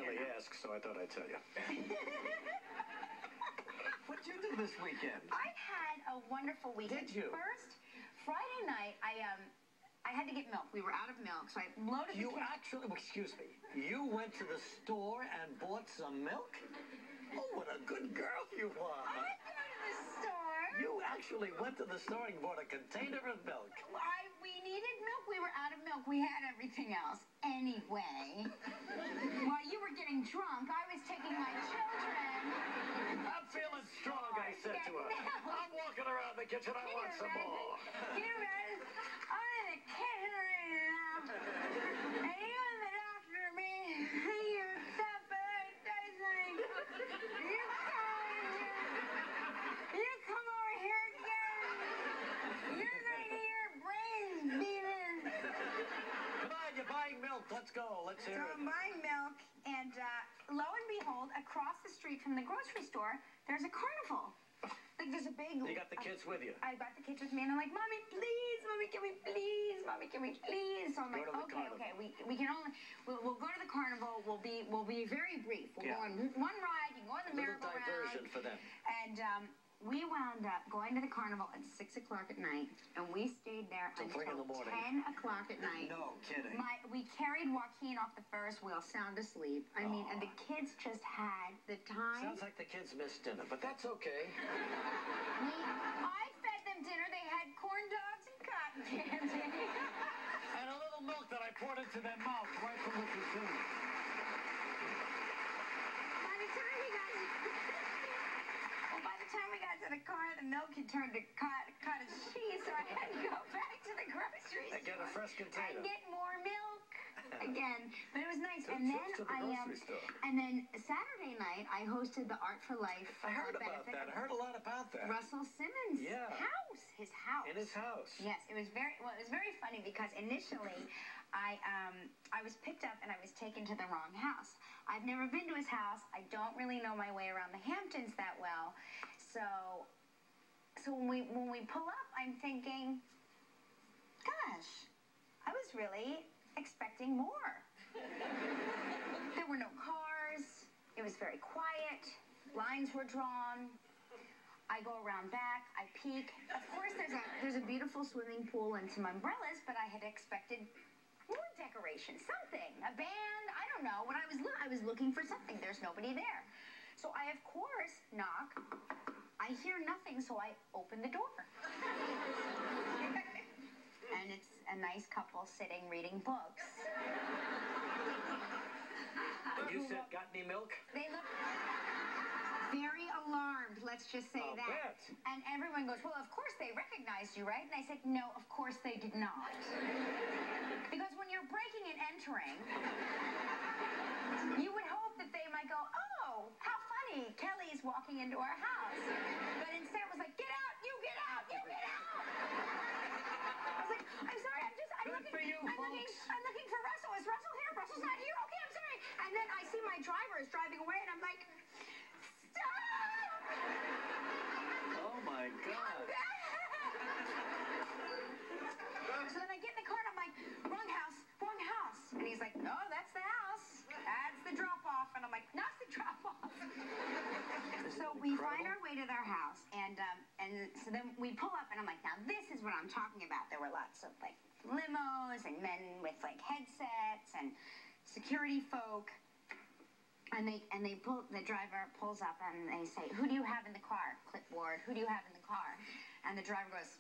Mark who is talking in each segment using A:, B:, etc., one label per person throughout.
A: finally asked, so I thought I'd tell you. What'd you do this weekend?
B: I had a wonderful weekend.
A: Did you?
B: First, Friday night, I had to get milk. We were out of milk, so I loaded the kitchen.
A: Actually, excuse me, you went to the store and bought some milk? Oh, what a good girl you are.
B: I didn't go to the store.
A: You actually went to the store and bought a container of milk.
B: We needed milk. We were out of milk. We had everything else. Anyway, while you were getting drunk, I was taking my children.
A: I'm feeling strong, I said to her. I'm walking around the kitchen. I want some more.
B: I'm in the kitchen right now. And you and the doctor, man, you stop advertising. You come over here again. You're going to hear brains beating.
A: Come on, you're buying milk. Let's go. Let's hear it.
B: So I'm buying milk, and lo and behold, across the street from the grocery store, there's a carnival. Like, there's a big...
A: You got the kids with you?
B: I got the kids with me, and I'm like, Mommy, please, Mommy, can we please? Mommy, can we please? So I'm like, okay, we can only... We'll go to the carnival. We'll be very brief. We'll go on one ride. You can go on the merry-go-round.
A: Diversion for them.
B: And we wound up going to the carnival at 6 o'clock at night, and we stayed there until 10 o'clock at night.
A: No kidding.
B: We carried Joaquin off the Ferris wheel, sound asleep. I mean, and the kids just had the time.
A: Sounds like the kids missed dinner, but that's okay.
B: I fed them dinner. They had corn dogs and cotton candy.
A: And a little milk that I poured into their mouth right from the consumer.
B: By the time we got to the car, the milk had turned to cottage cheese, so I had to go back to the grocery store.
A: And get a fresh container.
B: And get more milk again. But it was nice.
A: Good
B: And then
A: trips to the grocery store.
B: And then Saturday night, I hosted the Art for Life.
A: I heard about that. I heard a lot about that.
B: Russell Simmons' house. His house.
A: In his house.
B: Yes, it was very funny because initially I was picked up and I was taken to the wrong house. I've never been to his house. I don't really know my way around the Hamptons that well. So when we pull up, I'm thinking, gosh, I was really expecting more. There were no cars. It was very quiet. Lines were drawn. I go around back. I peek. Of course, there's a beautiful swimming pool and some umbrellas, but I had expected more decoration, something, a band. I don't know. When I was looking for something. There's nobody there. So I, of course, knock. I hear nothing, so I open the door. And it's a nice couple sitting reading books.
A: And you said, got any milk?
B: They look very alarmed, let's just say that.
A: Bet.
B: And everyone goes, well, of course they recognized you, right? And I said, no, of course they did not. Because when you're breaking and entering, you would hope that they might go, oh, how funny, Kelly's walking into our house. But instead it was like, get out, you get out, you get out. I was like, I'm sorry, I'm looking for Russell. Is Russell here? Russell's not here? Okay, I'm sorry. And then I see my driver is driving away, and I'm like, stop!
A: Oh, my God.
B: So then I get in the car, and I'm like, wrong house, wrong house. And he's like, no, that's the house. That's the drop-off. And I'm like, not the drop-off. So we find our way to their house, and so then we pull up, and I'm like, now this is what I'm talking about. There were lots of, like, limos and men with, like, headsets and security folk. And the driver pulls up, and they say, who do you have in the car? Clipboard, who do you have in the car? And the driver goes,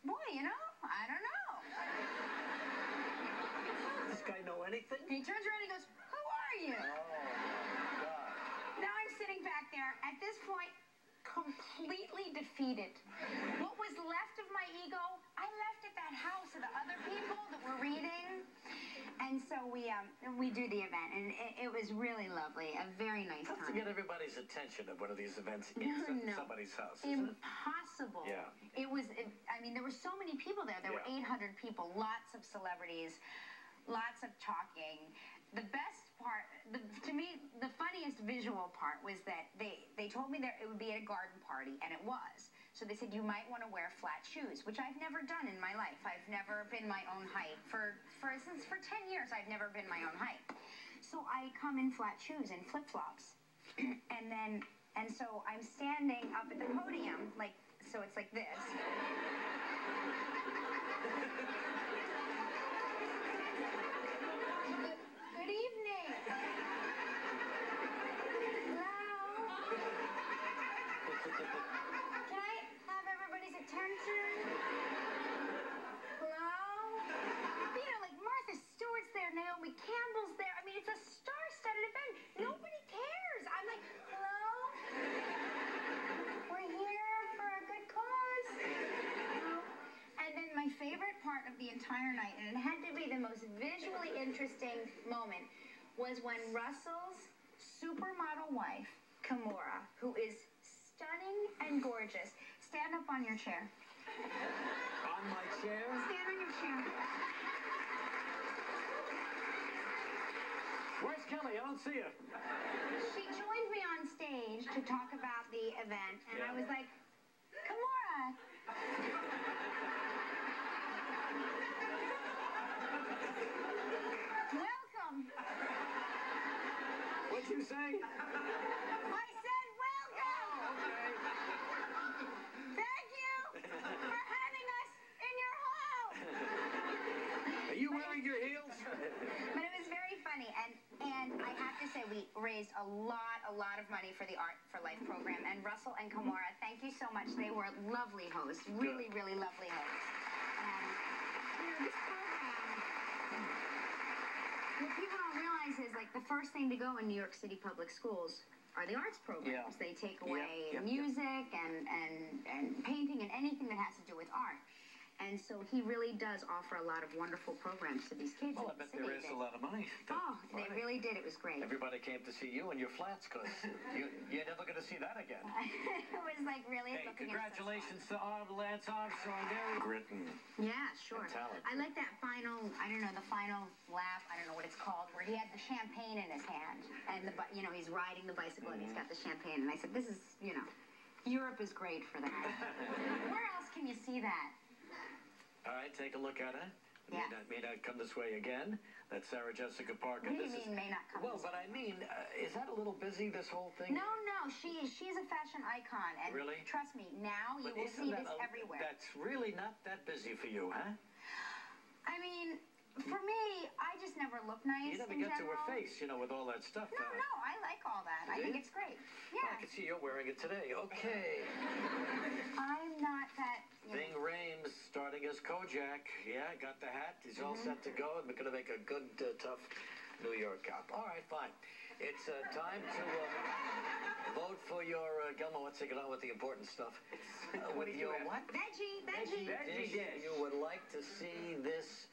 B: boy, you know, I don't know.
A: Does this guy know anything?
B: He turns around and he goes, who are you?
A: Oh, my God.
B: Now I'm sitting back there, at this point, completely defeated. What was left of my ego, I left at that house of the other people that were reading. And so we do the event, and it was really lovely, a very nice time.
A: Tough to get everybody's attention at one of these events in somebody's house,
B: Impossible.
A: Yeah.
B: It was, I mean, there were so many people there. There were 800 people, lots of celebrities, lots of talking. The best part, to me, the funniest visual part was that they told me that it would be at a garden party, and it was. So they said, you might want to wear flat shoes, which I've never done in my life. I've never been my own height. For 10 years, I've never been my own height. So I come in flat shoes and flip-flops. And so I'm standing up at the podium, like, so it's like this. Good evening. Hello. Can I have everybody's attention? Hello? You know, like Martha Stewart's there, Naomi Campbell's there. I mean, it's a star-studded event. Nobody cares. I'm like, hello? We're here for a good cause. And then my favorite part of the entire night, and it had to be the most visually interesting moment, was when Russell's supermodel wife, Kimora, who is stunning and gorgeous. Stand up on your chair.
A: On my chair?
B: Stand on your chair.
A: Where's Kelly? I don't see her.
B: She joined me on stage to talk about the event, and I was like, Kimora. Welcome.
A: What'd you say?
B: I said welcome.
A: Oh, okay.
B: Thank you for having us in your home.
A: Are you wearing your heels?
B: But it was very funny, and I have to say we raised a lot of money for the Art for Life program. And Russell and Kimora, thank you so much. They were lovely hosts, really lovely hosts. And you know, this program, what people don't realize is like the first thing to go in New York City public schools are the arts programs. They take away music and painting and anything that has to do with art. And so he really does offer a lot of wonderful programs to these kids.
A: Well, I bet they raised a lot of money.
B: Oh, they really did. It was great.
A: Everybody came to see you and your flats, because you're never going to see that again.
B: It was like really looking
A: congratulations to Lance Armstrong. Very gritting.
B: Yeah, sure.
A: Talent.
B: I like that final, I don't know, the final lap, I don't know what it's called, where he had the champagne in his hand. And, you know, he's riding the bicycle and he's got the champagne. And I said, this is, you know, Europe is great for that. Where else can you see that?
A: All right, take a look at it.
B: Yeah.
A: May not come this way again. That's Sarah Jessica Parker.
B: What do you mean may not come
A: Well,
B: this
A: but I mean, is that a little busy, this whole thing?
B: No, she's a fashion icon. And
A: really?
B: Trust me, now you will see this everywhere.
A: That's really not that busy for you, huh?
B: I mean, for me, I just never look nice.
A: You never get to her face, you know, with all that stuff.
B: No, I like all that. I think it's great. Yeah.
A: Well, I can see you're wearing it today. Okay.
B: I'm not that.
A: Ving Rhames starting as Kojak. Yeah, got the hat. He's all set to go, and we're going to make a good, tough New York cop. All right, fine. It's time to vote for your Gilmore. Let's take it on with the important stuff. With your what?
B: Veggie
A: dish. You would like to see this.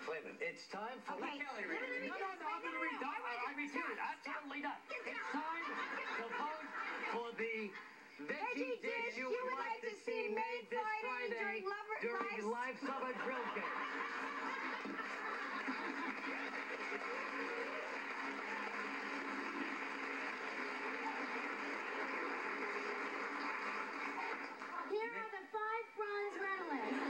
A: Wait a minute. It's time for...
B: Okay.
A: Let Kelly read it. No, I'm going to read that. I refuse. Absolutely not. It's time to vote for the veggie dish you would like to see made this Friday during live summer grill game.
B: Here are the 5 bronze medalists.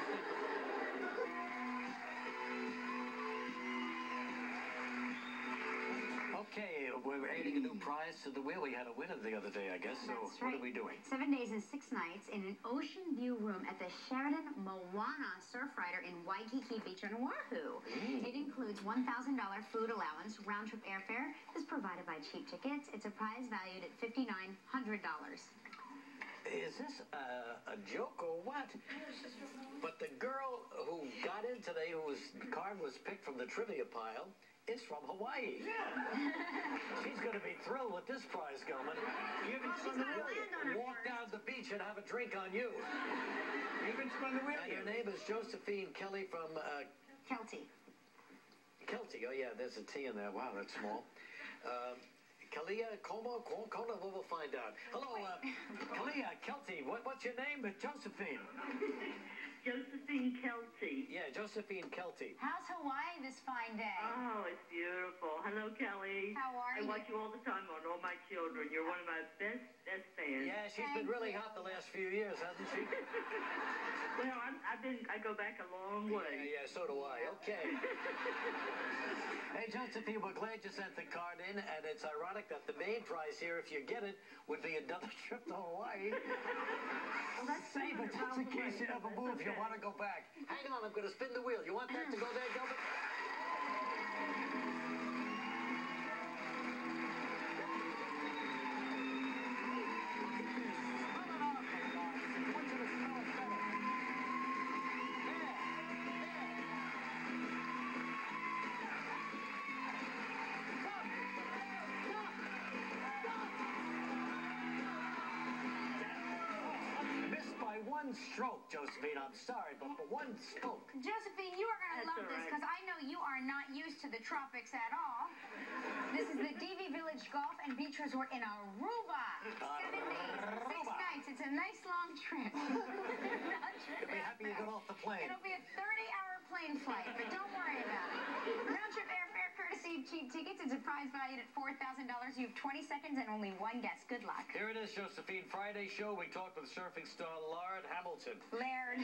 A: Okay, we're adding a new prize to the wheel. We had a winner the other day, I guess. So
B: That's
A: what
B: right.
A: are we doing?
B: 7 days and 6 nights in an ocean view room at the Sheraton Moana Surfrider in Waikiki Beach on Oahu. It includes $1,000 food allowance. Round-trip airfare is provided by Cheap Tickets. It's a prize valued at $5,900.
A: Is this a joke or what? But the girl who got in today, whose card was picked from the trivia pile, is from Hawaii. She's going to be thrilled with this prize, Gilman.
B: She's gonna land on her
A: Walk
B: first.
A: down the beach and have a drink on you.
C: Even spun the wheel.
A: And her name is Josephine Kelly from
B: Kelty.
A: Kelty. Oh, yeah, there's a T in there. Wow, that's small. Kalia, Kona, we'll find out. Hello, Kalia, Kelty. What's your name? Josephine.
D: Josephine Kelty.
A: Yeah, Josephine Kelty.
B: How's Hawaii this fine day?
D: Oh, it's beautiful. Hello, Kelly.
B: How are you?
D: I watch you all the time on All My Children. You're one of my best fans.
A: Yeah, she's been really hot the last few years, hasn't she?
D: Well, I go back a long way.
A: Yeah, so do I. Okay. Hey, Josephine, we're glad you sent the card in, and it's ironic that the main prize here, if you get it, would be another trip to Hawaii.
D: Well, that's
A: Save it just in case you ever move, you want to go back. Hang on, I'm going to spin the wheel. You want that to go there, Gilbert? One stroke, Josephine. I'm sorry, but for one stroke.
B: Josephine, you are going to love this because I know you are not used to the tropics at all. This is the DV Village Golf and Beach Resort in Aruba. 7 days, 6 nights. It's a nice long trip.
A: You'll be happy you got off the plane.
B: It'll be a 30-hour plane flight, but don't worry about it. Round-trip airfare courtesy of cheap tickets. It's a prize valued at $4,000. You have 20 seconds and only one guess. Good luck.
A: Here it is, Josephine. Friday show. We talked with surfing star Laird Hamilton.
B: Laird.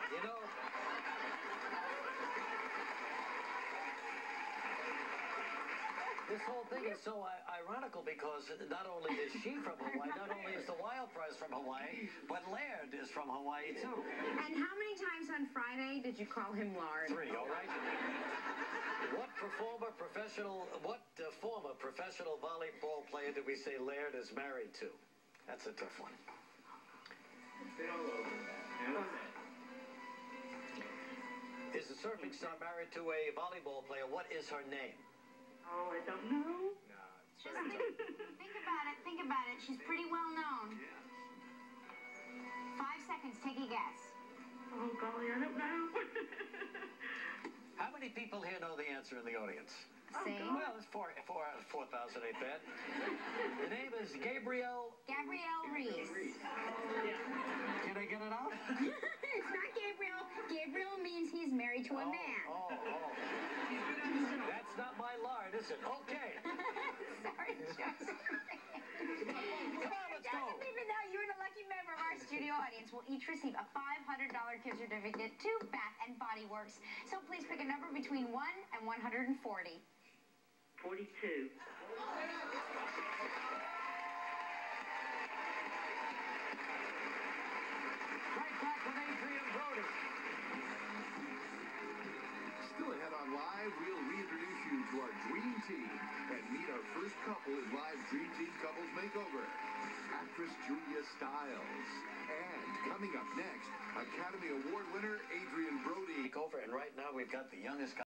A: You know, this whole thing is so ironical because not only is she from Hawaii, not only is the Wild Prize from Hawaii, but Laird is from Hawaii, too.
B: And how many times on Friday did you call him Lard?
A: 3, all right? What former professional volleyball player did we say Laird is married to? That's a tough one. Is the surfing star married to a volleyball player? What is her name?
D: Oh, I don't know.
B: Just think about it. She's pretty well known. 5 seconds, take a guess.
D: Oh, golly, I don't know.
A: How many people here know the answer in the audience?
B: See?
A: Well, it's 4 out of 4,000 ain't bad. The name is Gabrielle
B: Reese.
A: Can I get it out?
B: It's not Gabriel. Gabriel means he's married to a man.
A: Oh. That's not my lard, is it? Okay.
B: Sorry, Joseph.
A: Come on, let's go.
B: Even though you're the lucky member of our studio audience, will each receive a $500 gift certificate to Bath and Body Works. So please pick a number between 1 and 140.
D: 42.
A: Right back with Adrian Brody.
E: Still ahead on Live, we'll reintroduce you to our Dream Team and meet our first couple in Live Dream Team Couples Makeover, actress Julia Stiles. And coming up next, Academy Award winner Adrian Brody.
A: And right now we've got the youngest guy.